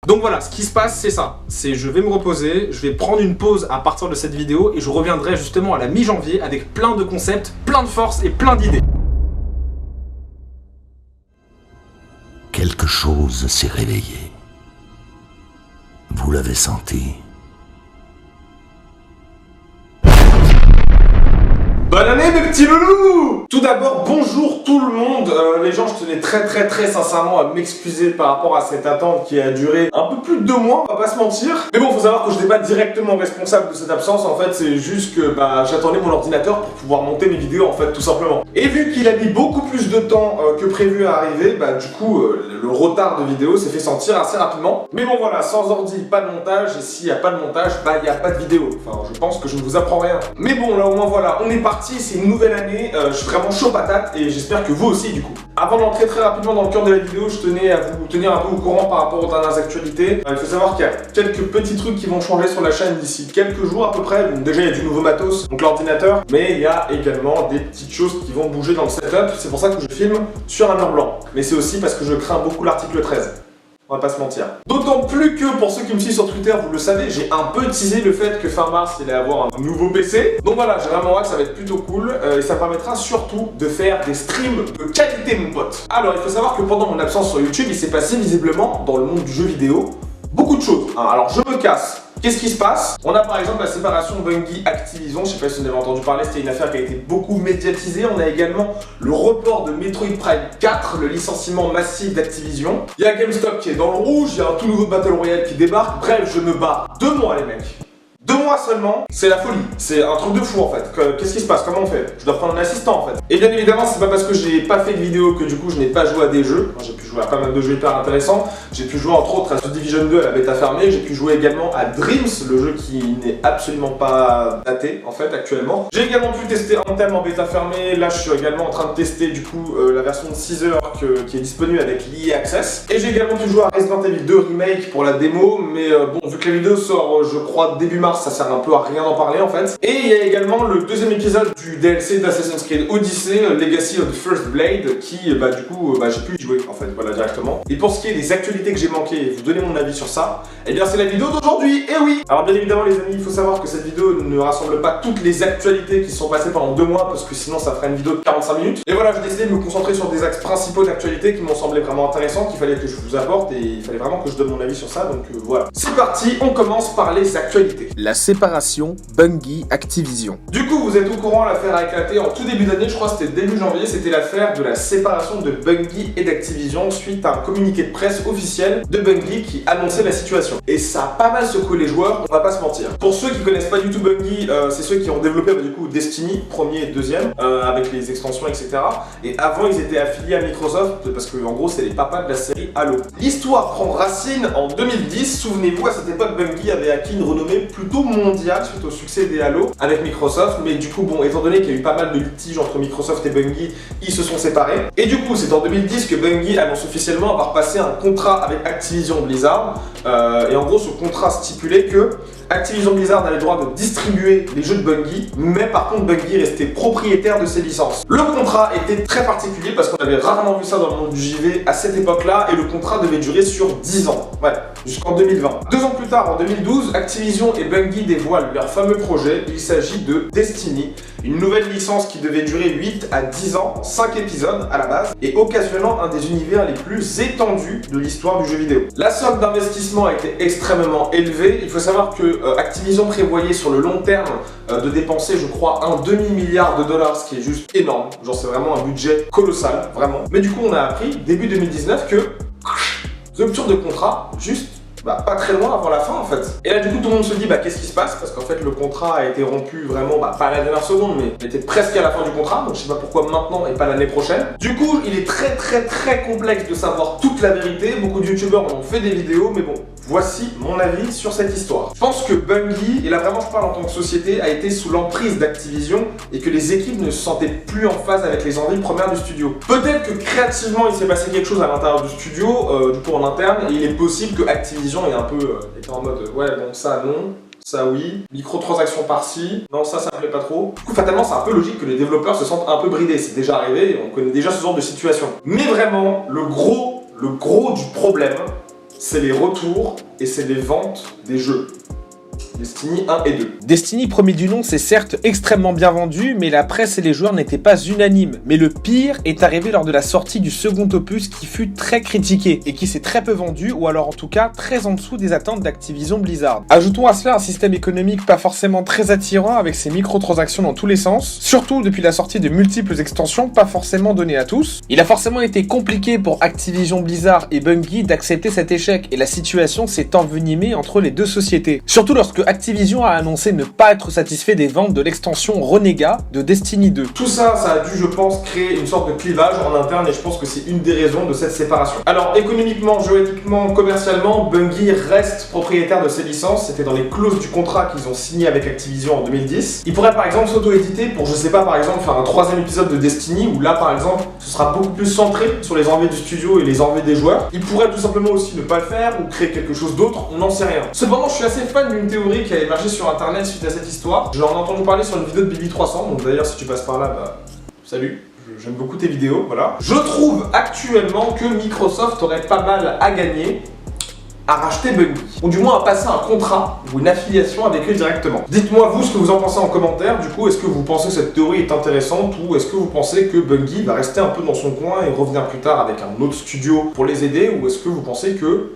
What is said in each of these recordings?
Donc voilà, ce qui se passe, c'est ça. C'est je vais me reposer, je vais prendre une pause à partir de cette vidéo et je reviendrai justement à la mi-janvier avec plein de concepts, plein de force et plein d'idées. Quelque chose s'est réveillé. Vous l'avez senti? Bonne année mes petits loulous! Tout d'abord, bonjour tout le monde. Les gens, je tenais très sincèrement à m'excuser par rapport à cette attente qui a duré un peu plus de 2 mois, on va pas se mentir. Mais bon, faut savoir que je n'étais pas directement responsable de cette absence, en fait, c'est juste que j'attendais mon ordinateur pour pouvoir monter mes vidéos, en fait, tout simplement. Et vu qu'il a mis beaucoup plus de temps que prévu à arriver, du coup, le retard de vidéo s'est fait sentir assez rapidement. Mais bon, voilà, sans ordi, pas de montage, et s'il n'y a pas de montage, il n'y a pas de vidéo. Enfin, je pense que je ne vous apprends rien. Mais bon, là, au moins, voilà, on est parti, c'est une nouvelle année, je suis vraiment chaud patate, et j'espère que vous aussi, du coup. Avant d'entrer très rapidement dans le cœur de la vidéo, je tenais à vous tenir un peu au courant par rapport aux dernières actualités. Il faut savoir qu'il y a quelques petits trucs qui vont changer sur la chaîne d'ici quelques jours à peu près. Donc déjà, il y a du nouveau matos, donc l'ordinateur, mais il y a également des petites choses qui vont bouger dans le setup. C'est pour ça que je filme sur un mur blanc. Mais c'est aussi parce que je crains beaucoup l'article 13. On va pas se mentir. D'autant plus que, pour ceux qui me suivent sur Twitter, vous le savez, j'ai un peu teasé le fait que fin mars, il allait avoir un nouveau PC. Donc voilà, j'ai vraiment hâte, ça va être plutôt cool. Et ça permettra surtout de faire des streams de qualité, mon pote. Alors, il faut savoir que pendant mon absence sur YouTube, il s'est passé visiblement, dans le monde du jeu vidéo, beaucoup de choses. Alors, je me casse. Qu'est-ce qui se passe? On a par exemple la séparation Bungie Activision, je sais pas si vous en avez entendu parler, c'était une affaire qui a été beaucoup médiatisée. On a également le report de Metroid Prime 4, le licenciement massif d'Activision. Il y a GameStop qui est dans le rouge, il y a un tout nouveau Battle Royale qui débarque. Bref, je me bats 2 mois les mecs. 2 mois seulement, c'est la folie, c'est un truc de fou en fait. Qu'est-ce qui se passe? Comment on fait? Je dois prendre un assistant en fait. Et bien évidemment, c'est pas parce que j'ai pas fait de vidéo que du coup je n'ai pas joué à des jeux. J'ai pu jouer à pas mal de jeux hyper intéressants. J'ai pu jouer entre autres à The Division 2 à la bêta fermée. J'ai pu jouer également à Dreams, le jeu qui n'est absolument pas daté en fait actuellement. J'ai également pu tester Anthem en bêta fermée. Là je suis également en train de tester du coup la version de 6 heures qui est disponible avec l'EA Access. Et j'ai également pu jouer à Resident Evil 2 Remake pour la démo. Mais bon, vu que la vidéo sort je crois début mars, ça sert un peu à rien d'en parler en fait. Et il y a également le 2e épisode du DLC d'Assassin's Creed Odyssey, Legacy of the First Blade, qui du coup j'ai pu y jouer en fait, voilà directement. Et pour ce qui est des actualités que j'ai manquées et vous donner mon avis sur ça, et bien c'est la vidéo d'aujourd'hui, et oui. Alors bien évidemment les amis, il faut savoir que cette vidéo ne rassemble pas toutes les actualités qui se sont passées pendant 2 mois, parce que sinon ça ferait une vidéo de 45 minutes. Et voilà, j'ai décidé de me concentrer sur des axes principaux d'actualité qui m'ont semblé vraiment intéressants, qu'il fallait que je vous apporte, et il fallait vraiment que je donne mon avis sur ça, donc voilà. C'est parti, on commence par les actualités. La séparation Bungie Activision. Du coup, vous êtes au courant, l'affaire a éclaté en tout début d'année, je crois que c'était début janvier, c'était l'affaire de la séparation de Bungie et d'Activision suite à un communiqué de presse officiel de Bungie qui annonçait la situation. Et ça a pas mal secoué les joueurs, on va pas se mentir. Pour ceux qui connaissent pas du tout Bungie, c'est ceux qui ont développé du coup Destiny, 1er et 2e, avec les extensions, etc. Et avant, ils étaient affiliés à Microsoft, parce que en gros, c'est les papas de la série Halo. L'histoire prend racine en 2010, souvenez-vous, à cette époque, Bungie avait acquis une renommée plutôt mondiale suite au succès des Halo avec Microsoft, mais du coup bon, étant donné qu'il y a eu pas mal de litiges entre Microsoft et Bungie, ils se sont séparés. Et du coup c'est en 2010 que Bungie annonce officiellement avoir passé un contrat avec Activision Blizzard, et en gros ce contrat stipulait que Activision Blizzard avait le droit de distribuer les jeux de Bungie, mais par contre Bungie restait propriétaire de ses licences. Le contrat était très particulier parce qu'on avait rarement vu ça dans le monde du JV à cette époque-là, et le contrat devait durer sur 10 ans, ouais, jusqu'en 2020. 2 ans plus tard, en 2012, Activision et Bungie dévoilent leur fameux projet. Il s'agit de Destiny, une nouvelle licence qui devait durer 8 à 10 ans, 5 épisodes à la base, et occasionnant un des univers les plus étendus de l'histoire du jeu vidéo. La somme d'investissement a été extrêmement élevée. Il faut savoir que Activision prévoyait sur le long terme de dépenser, je crois, un demi-milliard de dollars, ce qui est juste énorme. Genre c'est vraiment un budget colossal, vraiment. Mais du coup on a appris, début 2019, que rupture de contrat, juste pas très loin avant la fin en fait. Et là du coup tout le monde se dit qu'est-ce qui se passe, parce qu'en fait le contrat a été rompu vraiment pas à la dernière seconde, mais était presque à la fin du contrat, donc je sais pas pourquoi maintenant et pas l'année prochaine. Du coup il est très complexe de savoir toute la vérité. Beaucoup de youtubeurs ont fait des vidéos, mais bon, voici mon avis sur cette histoire. Je pense que Bungie, et là vraiment je parle en tant que société, a été sous l'emprise d'Activision et que les équipes ne se sentaient plus en phase avec les envies premières du studio. Peut-être que créativement il s'est passé quelque chose à l'intérieur du studio, du coup en interne, et il est possible que Activision ait un peu été en mode ouais bon ça non, ça oui, microtransactions par-ci, non ça me plaît pas trop. Du coup fatalement c'est un peu logique que les développeurs se sentent un peu bridés, c'est déjà arrivé, on connaît déjà ce genre de situation. Mais vraiment le gros du problème, c'est les retours et c'est les ventes des jeux. Destiny 1 et 2. Destiny, premier du nom, c'est certes extrêmement bien vendu, mais la presse et les joueurs n'étaient pas unanimes. Mais le pire est arrivé lors de la sortie du second opus qui fut très critiqué et qui s'est très peu vendu, ou alors en tout cas très en dessous des attentes d'Activision Blizzard. Ajoutons à cela un système économique pas forcément très attirant avec ses microtransactions dans tous les sens, surtout depuis la sortie de multiples extensions pas forcément données à tous. Il a forcément été compliqué pour Activision Blizzard et Bungie d'accepter cet échec et la situation s'est envenimée entre les deux sociétés. Surtout lorsque Activision a annoncé ne pas être satisfait des ventes de l'extension Renégat de Destiny 2. Tout ça, ça a dû, je pense, créer une sorte de clivage en interne et je pense que c'est une des raisons de cette séparation. Alors, économiquement, juridiquement, commercialement, Bungie reste propriétaire de ses licences. C'était dans les clauses du contrat qu'ils ont signé avec Activision en 2010. Ils pourraient par exemple s'auto-éditer pour, je sais pas, par exemple, faire un 3e épisode de Destiny où là, par exemple, ce sera beaucoup plus centré sur les envies du studio et les envies des joueurs. Ils pourraient tout simplement aussi ne pas le faire ou créer quelque chose d'autre, on n'en sait rien. Cependant, je suis assez fan d'une théorie qui a émergé sur internet suite à cette histoire. J'en ai entendu parler sur une vidéo de Bibi300, donc d'ailleurs si tu passes par là, bah salut, j'aime beaucoup tes vidéos, voilà. Je trouve actuellement que Microsoft aurait pas mal à gagner à racheter Bungie, ou du moins à passer un contrat ou une affiliation avec eux directement. Dites-moi vous ce que vous en pensez en commentaire, du coup est-ce que vous pensez que cette théorie est intéressante ou est-ce que vous pensez que Bungie va rester un peu dans son coin et revenir plus tard avec un autre studio pour les aider ou est-ce que vous pensez que...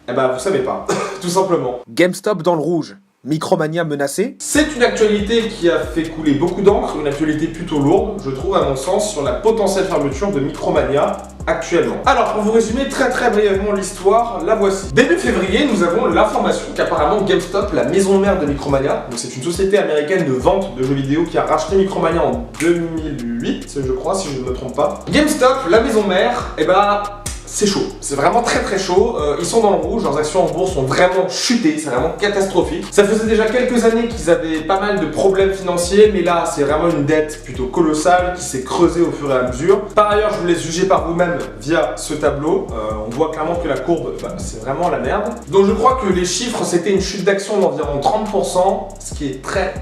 Eh ben, vous savez pas, tout simplement. GameStop dans le rouge. Micromania menacé. C'est une actualité qui a fait couler beaucoup d'encre, une actualité plutôt lourde, je trouve à mon sens, sur la potentielle fermeture de Micromania actuellement. Alors, pour vous résumer très brièvement l'histoire, la voici. Début février, nous avons l'information qu'apparemment GameStop, la maison mère de Micromania, donc c'est une société américaine de vente de jeux vidéo qui a racheté Micromania en 2008, je crois, si je ne me trompe pas. GameStop, la maison mère, eh ben... c'est chaud, c'est vraiment très chaud, ils sont dans le rouge, leurs actions en bourse ont vraiment chuté, c'est vraiment catastrophique. Ça faisait déjà quelques années qu'ils avaient pas mal de problèmes financiers, mais là c'est vraiment une dette plutôt colossale qui s'est creusée au fur et à mesure. Par ailleurs, je vous laisse juger par vous-même via ce tableau, on voit clairement que la courbe, c'est vraiment la merde. Donc je crois que les chiffres, c'était une chute d'action d'environ 30%, ce qui est très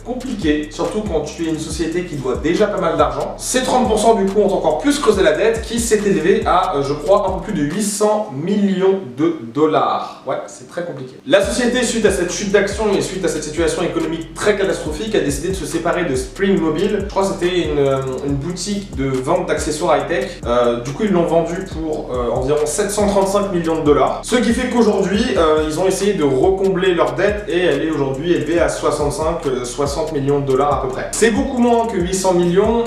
compliqué, surtout quand tu es une société qui doit déjà pas mal d'argent. Ces 30% du coup ont encore plus creusé la dette qui s'est élevée à, je crois, un peu plus de 800 millions de dollars. Ouais, c'est très compliqué. La société, suite à cette chute d'action et suite à cette situation économique très catastrophique, a décidé de se séparer de Spring Mobile. Je crois que c'était une boutique de vente d'accessoires high-tech. Du coup, ils l'ont vendu pour environ 735 millions de dollars. Ce qui fait qu'aujourd'hui, ils ont essayé de recombler leur dette et elle est aujourd'hui élevée à 60 millions de dollars à peu près. C'est beaucoup moins que 800 millions,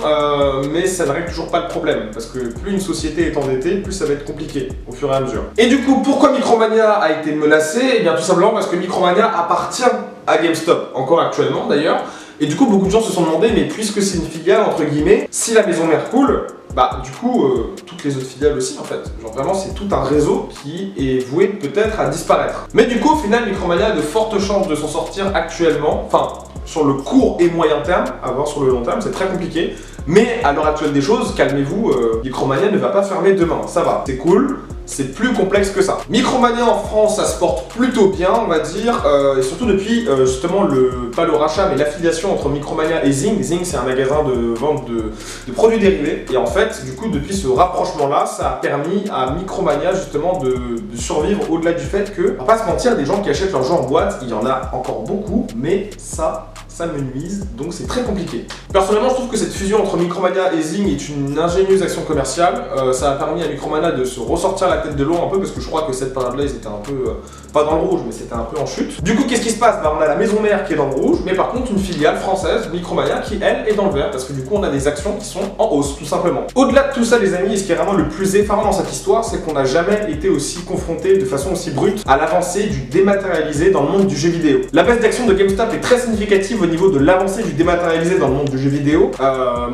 mais ça ne règle toujours pas le problème parce que plus une société est endettée, plus ça va être compliqué au fur et à mesure. Et du coup, pourquoi Micromania a été menacé? Eh bien tout simplement parce que Micromania appartient à GameStop, encore actuellement d'ailleurs. Et du coup, beaucoup de gens se sont demandé, mais puisque c'est une filiale, entre guillemets, si la maison mère coule, bah du coup, toutes les autres filiales aussi en fait. Genre vraiment, c'est tout un réseau qui est voué peut-être à disparaître. Mais du coup, au final, Micromania a de fortes chances de s'en sortir actuellement, enfin, sur le court et moyen terme, à voir sur le long terme, c'est très compliqué. Mais à l'heure actuelle des choses, calmez-vous, Micromania ne va pas fermer demain, ça va, c'est cool. C'est plus complexe que ça. Micromania en France, ça se porte plutôt bien, on va dire, et surtout depuis justement pas le rachat, mais l'affiliation entre Micromania et Zing. Zing, c'est un magasin de vente de produits dérivés. Et en fait, du coup, depuis ce rapprochement-là, ça a permis à Micromania justement de survivre au-delà du fait que, on va pas se mentir, des gens qui achètent leurs jeux en boîte, il y en a encore beaucoup, mais ça me nuise, donc c'est très compliqué. Personnellement, je trouve que cette fusion entre Micromania et Zing est une ingénieuse action commerciale. Ça a permis à Micromania de se ressortir la tête de l'eau un peu, parce que je crois que cette période-là, ils étaient un peu, pas dans le rouge, mais c'était un peu en chute. Du coup, qu'est-ce qui se passe? Bah, on a la maison mère qui est dans le rouge, mais par contre, une filiale française, Micromania, qui elle est dans le vert, parce que du coup, on a des actions qui sont en hausse, tout simplement. Au-delà de tout ça, les amis, ce qui est vraiment le plus effarant dans cette histoire, c'est qu'on n'a jamais été aussi confronté de façon aussi brute à l'avancée du dématérialisé dans le monde du jeu vidéo. La baisse d'action de GameStop est très significative au niveau de l'avancée du dématérialisé dans le monde du jeu vidéo.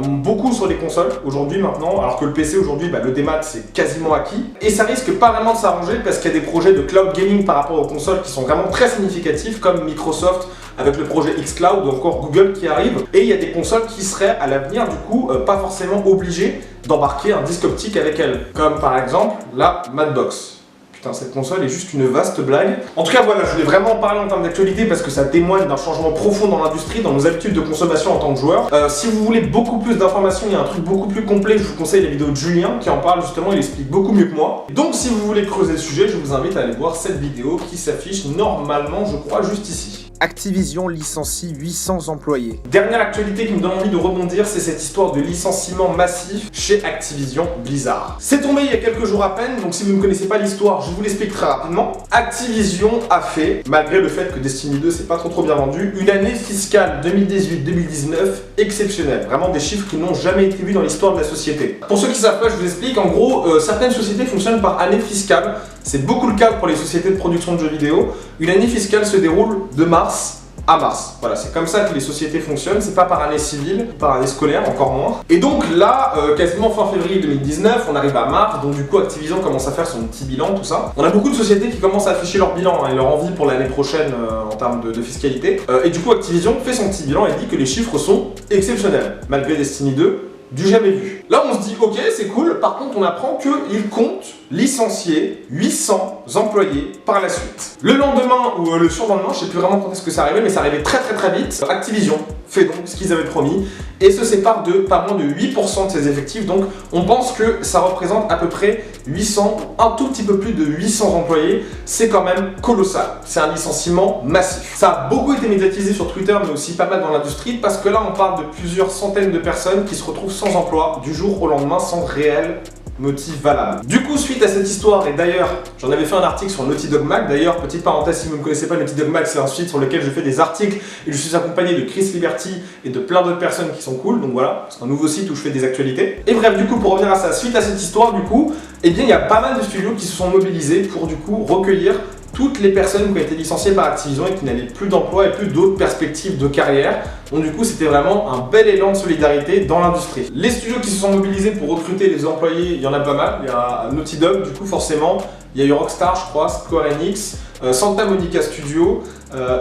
Beaucoup sur les consoles aujourd'hui maintenant, alors que le PC aujourd'hui, le démat c'est quasiment acquis. Et ça risque pas vraiment de s'arranger parce qu'il y a des projets de cloud gaming par rapport aux consoles qui sont vraiment très significatifs, comme Microsoft avec le projet xCloud ou encore Google qui arrive. Et il y a des consoles qui seraient à l'avenir du coup pas forcément obligées d'embarquer un disque optique avec elles, comme par exemple la Madbox. Putain, cette console est juste une vaste blague. En tout cas, voilà, je voulais vraiment en parler en termes d'actualité parce que ça témoigne d'un changement profond dans l'industrie, dans nos habitudes de consommation en tant que joueur. Si vous voulez beaucoup plus d'informations, il y a un truc beaucoup plus complet, je vous conseille la vidéo de Julien qui en parle justement, il explique beaucoup mieux que moi. Donc si vous voulez creuser le sujet, je vous invite à aller voir cette vidéo qui s'affiche normalement, je crois, juste ici. Activision licencie 800 employés. Dernière actualité qui me donne envie de rebondir, c'est cette histoire de licenciement massif chez Activision Blizzard. C'est tombé il y a quelques jours à peine, donc si vous ne connaissez pas l'histoire, je vous l'explique très rapidement. Activision a fait, malgré le fait que Destiny 2 c'est pas trop bien vendu, une année fiscale 2018-2019 exceptionnelle. Vraiment des chiffres qui n'ont jamais été vus dans l'histoire de la société. Pour ceux qui savent pas, je vous explique, en gros, certaines sociétés fonctionnent par année fiscale. C'est beaucoup le cas pour les sociétés de production de jeux vidéo. Une année fiscale se déroule de mars à mars. Voilà, c'est comme ça que les sociétés fonctionnent, c'est pas par année civile, par année scolaire, encore moins. Et donc là, quasiment fin février 2019, on arrive à mars, donc du coup Activision commence à faire son petit bilan, tout ça. On a beaucoup de sociétés qui commencent à afficher leur bilan et leur envie pour l'année prochaine en termes de fiscalité. Et du coup Activision fait son petit bilan et dit que les chiffres sont exceptionnels, malgré Destiny 2. Du jamais vu. Là on se dit ok c'est cool, par contre on apprend qu'il compte licencier 800 employés par la suite. Le lendemain ou le surlendemain, je sais plus vraiment quand est-ce que ça arrivait, mais ça arrivait très vite. Activision fait donc ce qu'ils avaient promis et se sépare de pas moins de 8% de ses effectifs, donc on pense que ça représente à peu près 800, un tout petit peu plus de 800 employés, c'est quand même colossal. C'est un licenciement massif. Ça a beaucoup été médiatisé sur Twitter mais aussi pas mal dans l'industrie parce que là on parle de plusieurs centaines de personnes qui se retrouvent sans emploi du jour au lendemain sans réel motif valable. Du coup, suite à cette histoire, et d'ailleurs, j'en avais fait un article sur Naughty Dog Mag, d'ailleurs, petite parenthèse, si vous ne connaissez pas Naughty Dog Mag, c'est un site sur lequel je fais des articles et je suis accompagné de Chris Liberty et de plein d'autres personnes qui sont cool, donc voilà, c'est un nouveau site où je fais des actualités. Et bref, du coup, pour revenir à ça, suite à cette histoire, du coup, eh bien, il y a pas mal de studios qui se sont mobilisés pour, du coup, recueillir toutes les personnes qui ont été licenciées par Activision et qui n'avaient plus d'emploi et plus d'autres perspectives de carrière. Donc du coup, c'était vraiment un bel élan de solidarité dans l'industrie. Les studios qui se sont mobilisés pour recruter les employés, il y en a pas mal. Il y a Naughty Dog, du coup forcément. Il y a eu Rockstar, je crois, Square Enix, Santa Monica Studio,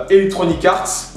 Electronic Arts.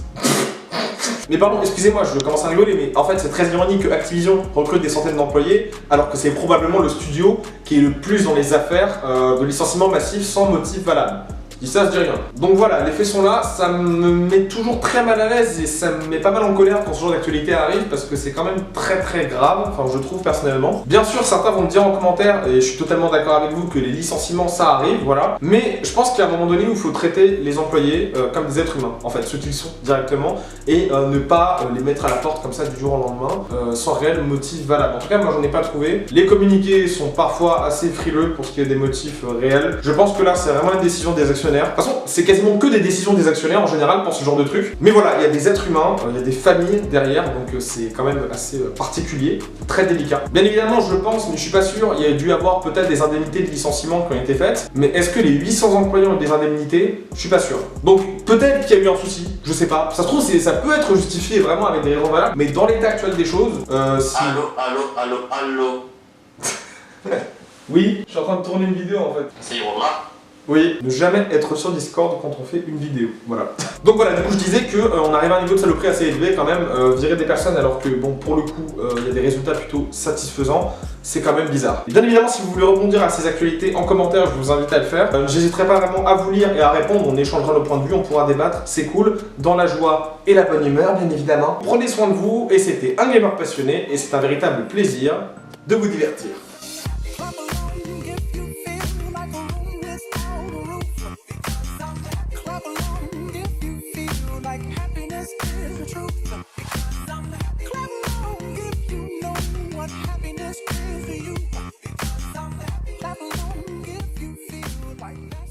Mais pardon, excusez-moi, je commence à rigoler, mais en fait c'est très ironique que Activision recrute des centaines d'employés alors que c'est probablement le studio qui est le plus dans les affaires de licenciement massif sans motif valable. Je dis ça, je dis rien. Donc voilà, les faits sont là, ça me met toujours très mal à l'aise et ça me met pas mal en colère quand ce genre d'actualité arrive parce que c'est quand même très grave, enfin je trouve personnellement. Bien sûr, certains vont me dire en commentaire, et je suis totalement d'accord avec vous, que les licenciements ça arrive, voilà. Mais je pense qu'à un moment donné, il faut traiter les employés comme des êtres humains, en fait, ceux qu'ils sont directement, et ne pas les mettre à la porte comme ça du jour au lendemain, sans réel motif valable. En tout cas, moi j'en ai pas trouvé. Les communiqués sont parfois assez frileux pour ce qui est des motifs réels. Je pense que là, c'est vraiment une décision des actionnaires. De toute façon, c'est quasiment que des décisions des actionnaires en général pour ce genre de truc. Mais voilà, il y a des êtres humains, il y a des familles derrière, donc c'est quand même assez particulier, très délicat. Bien évidemment, je pense, mais je suis pas sûr, il y a dû avoir peut-être des indemnités de licenciement qui ont été faites. Mais est-ce que les 800 employés ont des indemnités? Je suis pas sûr. Donc peut-être qu'il y a eu un souci, je sais pas. Ça se trouve, ça peut être justifié vraiment avec des raisons valables. Mais dans l'état actuel des choses, si... Allô. Oui, je suis en train de tourner une vidéo en fait. C'est Roma. Oui, ne jamais être sur Discord quand on fait une vidéo, voilà. Donc voilà, du coup je disais qu'on arrive à un niveau de saloperie assez élevé quand même, virer des personnes alors que bon pour le coup il y a des résultats plutôt satisfaisants, c'est quand même bizarre. Et bien évidemment si vous voulez rebondir à ces actualités en commentaire, je vous invite à le faire. J'hésiterai pas vraiment à vous lire et à répondre, on échangera nos points de vue, on pourra débattre, c'est cool, dans la joie et la bonne humeur bien évidemment. Prenez soin de vous et c'était un gamer passionné et c'est un véritable plaisir de vous divertir. Like happiness is the truth. Clap along if you know what happiness is to you. Clap along if you feel like that.